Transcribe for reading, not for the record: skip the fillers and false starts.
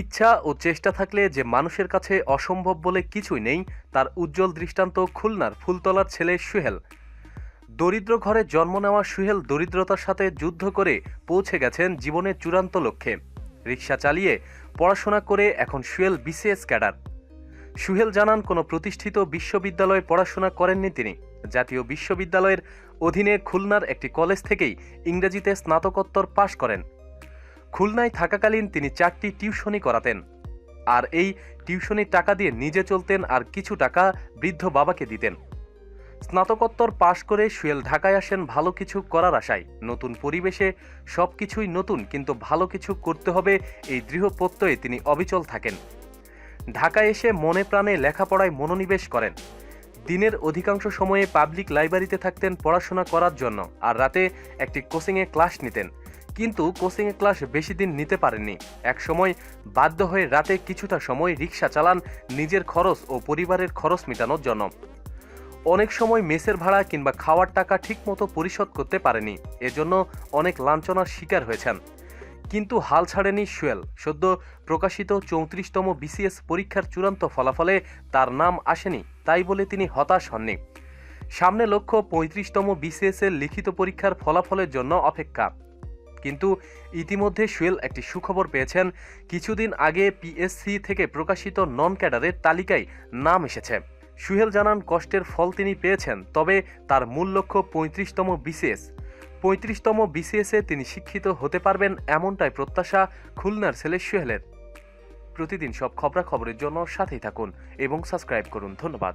ইচ্ছা ও চেষ্টা থাকলে যে মানুষের কাছে অসম্ভব বলে কিছুই নেই, তার উজ্জ্বল দৃষ্টান্ত খুলনার ফুলতলার ছেলে সুহেল। দরিদ্র ঘরে জন্ম নেওয়া সুহেল দরিদ্রতার সাথে যুদ্ধ করে পৌঁছে গেছেন জীবনের চূড়ান্ত লক্ষ্যে। রিকশা চালিয়ে পড়াশোনা করে এখন সুহেল বিসিএস ক্যাডার। সুহেল জানান, কোনো প্রতিষ্ঠিত বিশ্ববিদ্যালয়ে পড়াশোনা করেননি তিনি। জাতীয় বিশ্ববিদ্যালয়ের অধীনে খুলনার একটি কলেজ থেকেই ইংরেজিতে স্নাতকোত্তর পাশ করেন। খুলনায় থাকাকালীন তিনি 4টি টিউশনি করাতেন, আর এই টিউশনির টাকা দিয়ে নিজে চলতেন আর কিছু টাকা বৃদ্ধ বাবাকে দিতেন। স্নাতকোত্তর পাশ করে সুহেল ঢাকায় আসেন ভালো কিছু করার আশায়। নতুন পরিবেশে সবকিছুই নতুন, কিন্তু ভালো কিছু করতে হবে এই দৃঢ় প্রত্যয়ে তিনি অবিচল থাকেন। ঢাকায় এসে মনে প্রাণে লেখাপড়ায় মনোনিবেশ করেন। দিনের অধিকাংশ সময়ে পাবলিক লাইব্রেরিতে থাকতেন পড়াশোনা করার জন্য, আর রাতে একটি কোচিংয়ে ক্লাস নিতেন। কিন্তু কোচিংয়ে ক্লাস বেশি দিন নিতে পারেননি। একসময় বাধ্য হয়ে রাতে কিছুটা সময় রিকশা চালান নিজের খরচ ও পরিবারের খরচ মেটানোর জন্য। অনেক সময় মেসের ভাড়া কিংবা খাওয়ার টাকা ঠিকমতো পরিশোধ করতে পারেনি, এজন্য অনেক লাঞ্ছনার শিকার হয়েছেন। কিন্তু হাল ছাড়েনি সুহেল। সদ্য প্রকাশিত 34তম বিসিএস পরীক্ষার চূড়ান্ত ফলাফলে তার নাম আসেনি, তাই বলে তিনি হতাশ হননি। সামনে লক্ষ্য 35তম বিসিএস এর লিখিত পরীক্ষার ফলাফলের জন্য অপেক্ষা। কিন্তু ইতিমধ্যে সুহেল একটি সুখবর পেয়েছেন। কিছুদিন আগে পিএসসি থেকে প্রকাশিত নন ক্যাডারের তালিকায় নাম এসেছে। সুহেল জানান, কষ্টের ফল তিনি পেয়েছেন, তবে তার মূল লক্ষ্য 35তম বিসিএস। 35তম বিসিএসে তিনি শিক্ষিত হতে পারবেন, এমনটাই প্রত্যাশা খুলনার ছেলে সুহেলের। প্রতিদিন সব খবরাখবরের জন্য সাথেই থাকুন এবং সাবস্ক্রাইব করুন। ধন্যবাদ।